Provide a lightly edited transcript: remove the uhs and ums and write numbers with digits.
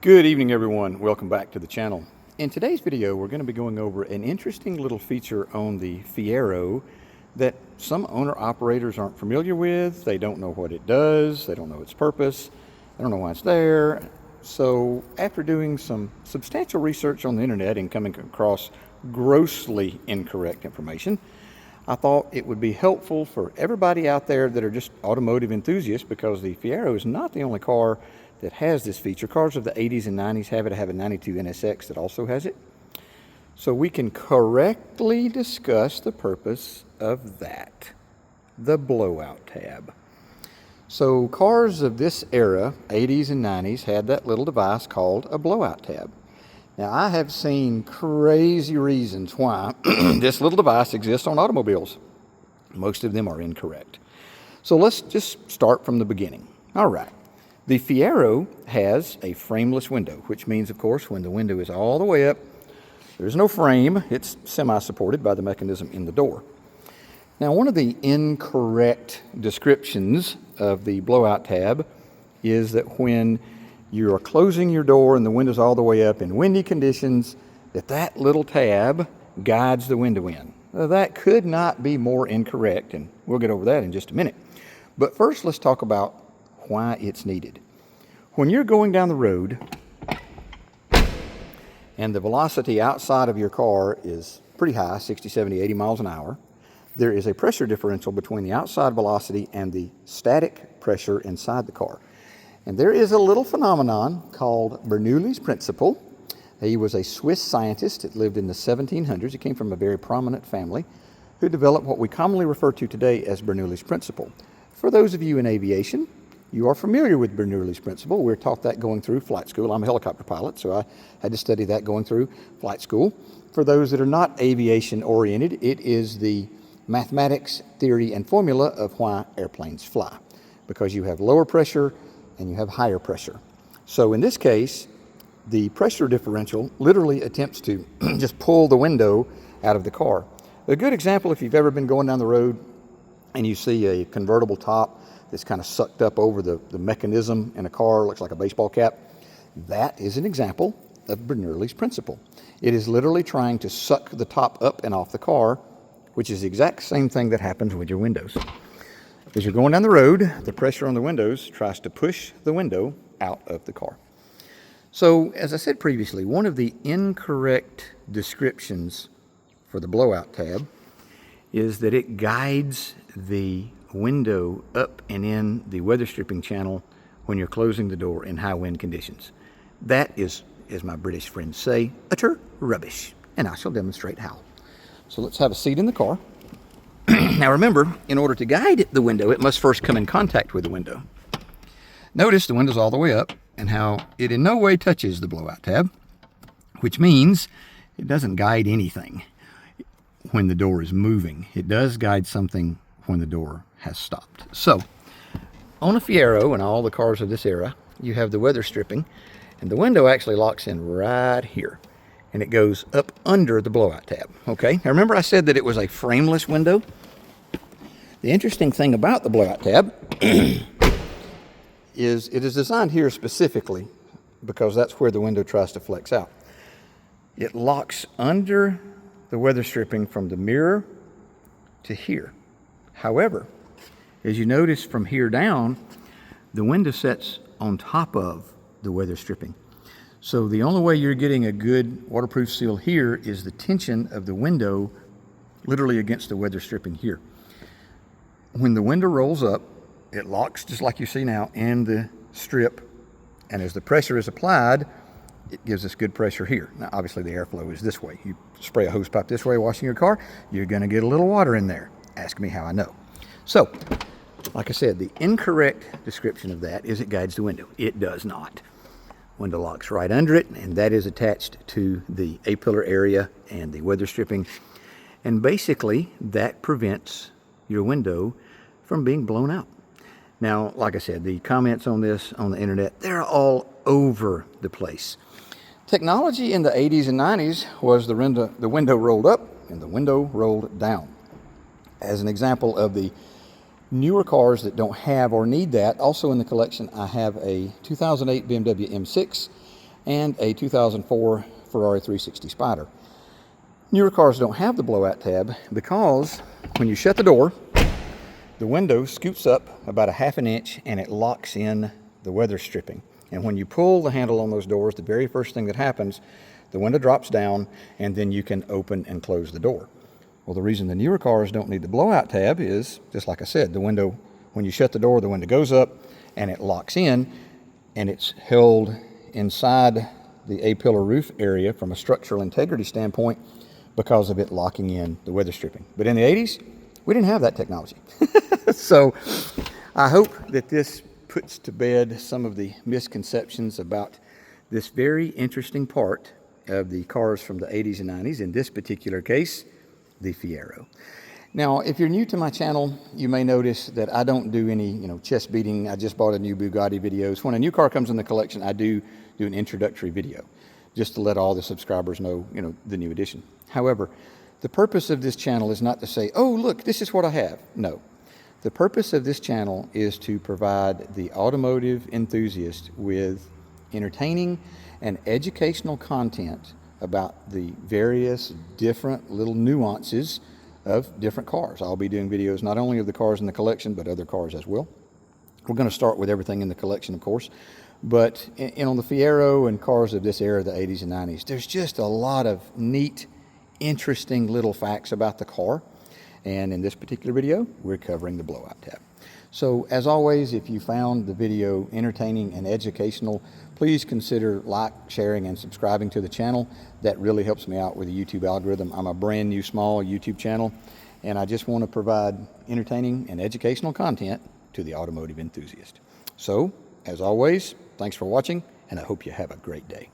Good evening, everyone. Welcome back to the channel. In today's video, we're going to be going over an interesting little feature on the Fiero that some owner-operators aren't familiar with. They don't know what it does. They don't know its purpose. They don't know why it's there. So after doing some substantial research on the internet and coming across grossly incorrect information, I thought it would be helpful for everybody out there that are just automotive enthusiasts, because the Fiero is not the only car that has this feature. Cars of the 80s and 90s have it. I have a 92 NSX that also has it. So we can correctly discuss the purpose of that, the blowout tab. So cars of this era, 80s and 90s, had that little device called a blowout tab. Now, I have seen crazy reasons why this little device exists on automobiles. Most of them are incorrect. So let's just start from the beginning. All right. The Fiero has a frameless window, which means, of course, when the window is all the way up, there's no frame. It's semi-supported by the mechanism in the door. Now, one of the incorrect descriptions of the blowout tab is that when you are closing your door and the window's all the way up in windy conditions, that little tab guides the window in. Now, that could not be more incorrect, and we'll get over that in just a minute. But first, let's talk about why it's needed. When you're going down the road and the velocity outside of your car is pretty high, 60, 70, 80 miles an hour, there is a pressure differential between the outside velocity and the static pressure inside the car. And there is a little phenomenon called Bernoulli's principle. He was a Swiss scientist that lived in the 1700s. He came from a very prominent family who developed what we commonly refer to today as Bernoulli's principle. For those of you in aviation, you are familiar with Bernoulli's principle. We're taught that going through flight school. I'm a helicopter pilot, so I had to study that going through flight school. For those that are not aviation oriented, it is the mathematics, theory, and formula of why airplanes fly, because you have lower pressure and you have higher pressure. So in this case, the pressure differential literally attempts to just pull the window out of the car. A good example, if you've ever been going down the road and you see a convertible top that's kind of sucked up over the mechanism in a car, looks like a baseball cap, that is an example of Bernoulli's principle. It is literally trying to suck the top up and off the car, which is the exact same thing that happens with your windows. As you're going down the road, the pressure on the windows tries to push the window out of the car. So, as I said previously, one of the incorrect descriptions for the blowout tab is that it guides the window up and in the weather stripping channel when you're closing the door in high wind conditions. That is, as my British friends say, utter rubbish, and I shall demonstrate how. So let's have a seat in the car. Now remember, in order to guide the window, it must first come in contact with the window. Notice the window's all the way up and how it in no way touches the blowout tab, which means it doesn't guide anything when the door is moving. It does guide something when the door has stopped. So on a Fiero and all the cars of this era, you have the weather stripping, and the window actually locks in right here, and it goes up under the blowout tab. Okay, now remember I said that it was a frameless window? The interesting thing about the blowout tab is it is designed here specifically because that's where the window tries to flex out. It locks under the weather stripping from the mirror to here. However, as you notice from here down, the window sets on top of the weather stripping. So the only way you're getting a good waterproof seal here is the tension of the window literally against the weather stripping here. When the window rolls up, it locks just like you see now in the strip, and as the pressure is applied, it gives us good pressure here. Now obviously the airflow is this way. You spray a hose pipe this way washing your car, you're going to get a little water in there. Ask me how I know. So, like I said, the incorrect description of that is it guides the window. It does not. Window locks right under it, and that is attached to the A-pillar area and the weather stripping. And basically, that prevents your window from being blown out. Now, like I said, the comments on this on the internet, they're all over the place. Technology in the 80s and 90s was the window rolled up and the window rolled down. As an example of the newer cars that don't have or need that, also in the collection I have a 2008 BMW M6 and a 2004 Ferrari 360 Spider. Newer cars don't have the blowout tab because when you shut the door, the window scoops up about a half an inch and it locks in the weather stripping. And when you pull the handle on those doors, the very first thing that happens, the window drops down and then you can open and close the door. Well, the reason the newer cars don't need the blowout tab is, just like I said, the window, when you shut the door, the window goes up and it locks in, and it's held inside the A-pillar roof area from a structural integrity standpoint because of it locking in the weather stripping. But in the 80s, we didn't have that technology. So I hope that this puts to bed some of the misconceptions about this very interesting part of the cars from the 80s and 90s, in this particular case, the Fiero. Now, if you're new to my channel, you may notice that I don't do any, chest beating. I just bought a new Bugatti videos. When a new car comes in the collection, I do an introductory video just to let all the subscribers know, the new edition. However, the purpose of this channel is not to say, oh, look, this is what I have. No. The purpose of this channel is to provide the automotive enthusiast with entertaining and educational content about the various different little nuances of different cars. I'll be doing videos not only of the cars in the collection, but other cars as well. We're going to start with everything in the collection, of course. But on the Fiero and cars of this era, the 80s and 90s, there's just a lot of neat, interesting little facts about the car. And in this particular video, we're covering the blowout tab. So as always, if you found the video entertaining and educational, please consider sharing, and subscribing to the channel. That really helps me out with the YouTube algorithm. I'm a brand new small YouTube channel, and I just want to provide entertaining and educational content to the automotive enthusiast. So, as always, thanks for watching, and I hope you have a great day.